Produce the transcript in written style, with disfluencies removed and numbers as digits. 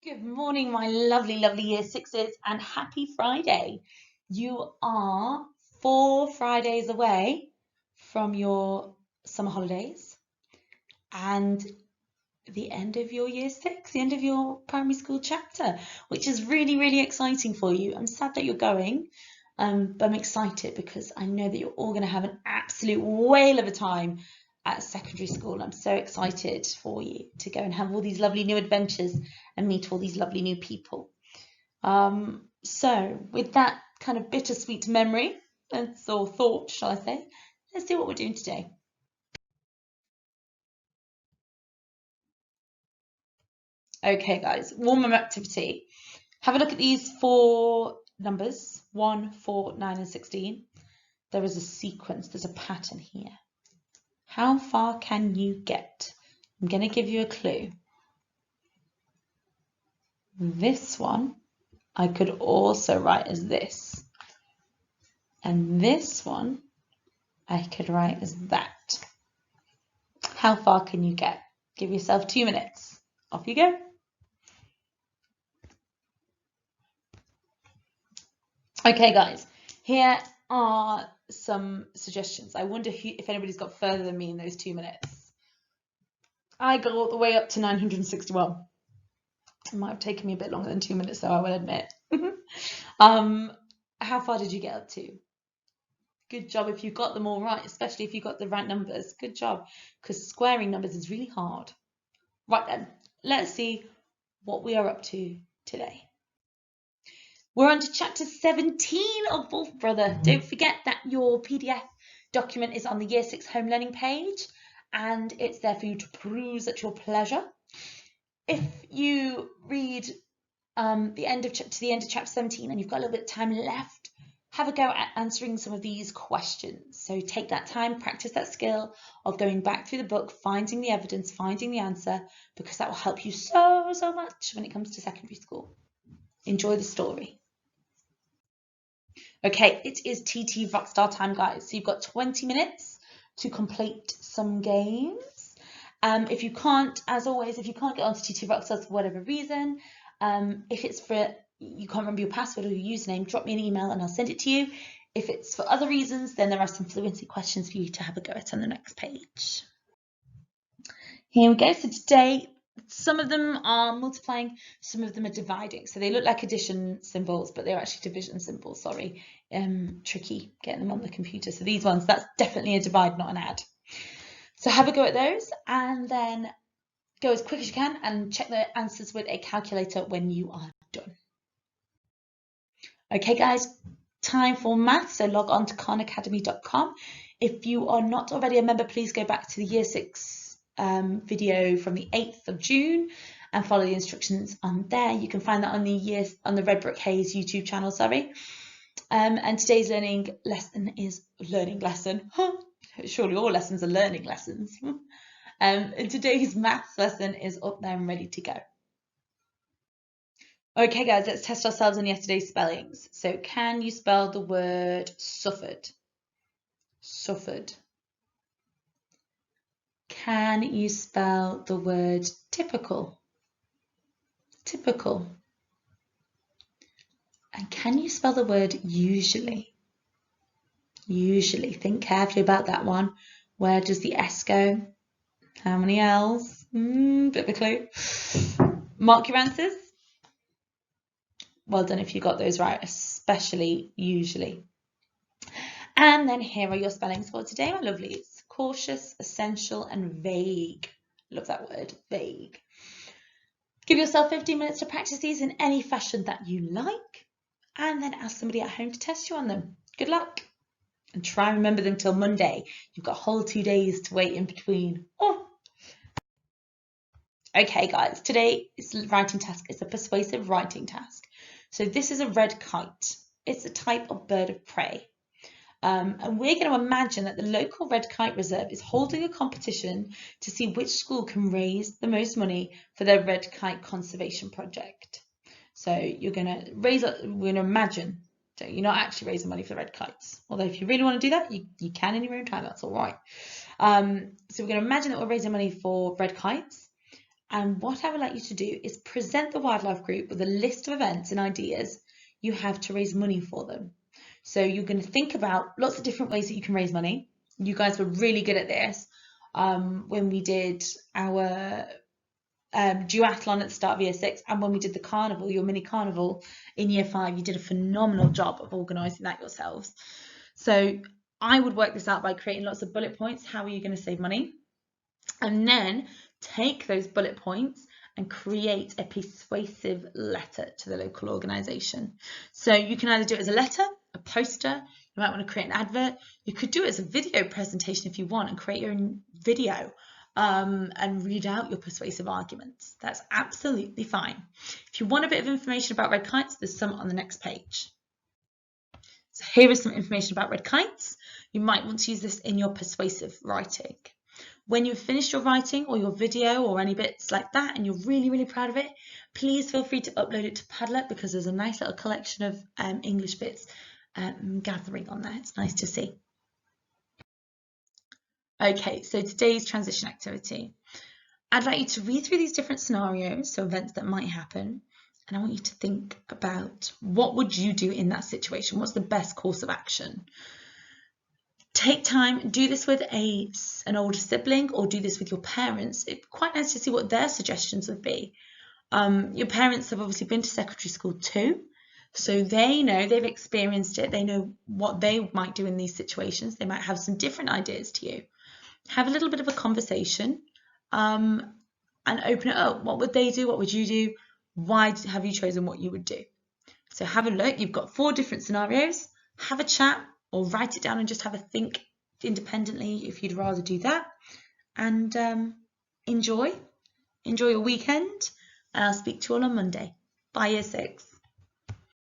Good morning, my lovely, lovely year sixes, and happy Friday. You are 4 Fridays away from your summer holidays and the end of your year six, the end of your primary school chapter, which is really, really exciting for you. I'm sad that you're going, but I'm excited because I know that you're all going to have an absolute whale of a time at secondary school. I'm so excited for you to go and have all these lovely new adventures and meet all these lovely new people. So with that kind of bittersweet memory or thought, shall I say, let's see what we're doing today. Okay, guys, warm-up activity. Have a look at these four numbers, 1, 4, 9, and 16. There is a sequence, there's a pattern here. How far can you get? I'm going to give you a clue. This one I could also write as this. And this one I could write as that. How far can you get? Give yourself 2 minutes. Off you go. Okay, guys, here are some suggestions. I wonder if anybody's got further than me in those 2 minutes. I got all the way up to 961. It might have taken me a bit longer than 2 minutes, though, I will admit. How far did you get up to? Good job if you got them all right, especially if you got the right numbers. Good job, because squaring numbers is really hard. Right then, let's see what we are up to today. We're on to chapter 17 of Wolf Brother. Don't forget that your PDF document is on the Year 6 home learning page, and it's there for you to peruse at your pleasure. If you read the end of chapter 17 and you've got a little bit of time left, have a go at answering some of these questions. So take that time, practice that skill of going back through the book, finding the evidence, finding the answer, because that will help you so much when it comes to secondary school. Enjoy the story. Okay, it is TT Rockstar time, guys. So you've got 20 minutes to complete some games. If you can't, as always, if you can't get onto TT Rockstars for whatever reason, if it's for you can't remember your password or your username, drop me an email and I'll send it to you. If it's for other reasons, then there are some fluency questions for you to have a go at on the next page. Here we go. So today, some of them are multiplying, some of them are dividing. So they look like addition symbols, but they're actually division symbols, sorry. Tricky getting them on the computer. So these ones, that's definitely a divide, not an add. So have a go at those and then go as quick as you can and check the answers with a calculator when you are done. Okay, guys, time for math. So log on to khanacademy.com. If you are not already a member, please go back to the Year 6 video from the 8th of June and follow the instructions on there. You can find that on the Redbrook Hayes YouTube channel, sorry. And today's learning lesson is learning lesson. Surely all lessons are learning lessons. And today's maths lesson is up there and ready to go. Okay, guys, let's test ourselves on yesterday's spellings. So can you spell the word suffered? Suffered. Can you spell the word typical? Typical. And can you spell the word usually? Usually. Think carefully about that one. Where does the S go? How many L's? Bit of a clue. Mark your answers. Well done if you got those right, especially usually. And then here are your spellings for today, my lovelies. Cautious, essential, and vague. Love that word, vague. Give yourself 15 minutes to practice these in any fashion that you like, and then ask somebody at home to test you on them. Good luck. And try and remember them till Monday. You've got a whole 2 days to wait in between. Oh. Okay, guys, today's writing task is a persuasive writing task. So this is a red kite. It's a type of bird of prey. And we're going to imagine that the local red kite reserve is holding a competition to see which school can raise the most money for their red kite conservation project. So you're going to we're going to imagine, so you're not actually raising money for the red kites. Although if you really want to do that, you can in your own time, that's all right. So we're going to imagine that we're raising money for red kites. And what I would like you to do is present the wildlife group with a list of events and ideas you have to raise money for them. So you're going to think about lots of different ways that you can raise money. You guys were really good at this when we did our duathlon at the start of year 6, and when we did the carnival, your mini carnival in year 5, you did a phenomenal job of organising that yourselves. So I would work this out by creating lots of bullet points. How are you going to save money? And then take those bullet points and create a persuasive letter to the local organisation. So you can either do it as a letter, a poster, you might want to create an advert. You could do it as a video presentation if you want and create your own video and read out your persuasive arguments. That's absolutely fine. If you want a bit of information about red kites, there's some on the next page. So here is some information about red kites. You might want to use this in your persuasive writing. When you've finished your writing or your video or any bits like that and you're really, really proud of it, please feel free to upload it to Padlet because there's a nice little collection of English bits gathering on there. It's nice to see. Okay, so today's transition activity. I'd like you to read through these different scenarios, so events that might happen, and I want you to think about what would you do in that situation? What's the best course of action? Take time, do this with an older sibling or do this with your parents. It's quite nice to see what their suggestions would be. Your parents have obviously been to secondary school too, so they know, they've experienced it, they know what they might do in these situations. They might have some different ideas to you. Have a little bit of a conversation and open it up. What would they do? What would you do? Why have you chosen what you would do? So have a look. You've got 4 different scenarios. Have a chat or write it down and just have a think independently if you'd rather do that. And enjoy your weekend. And I'll speak to you all on Monday. Bye, Year 6.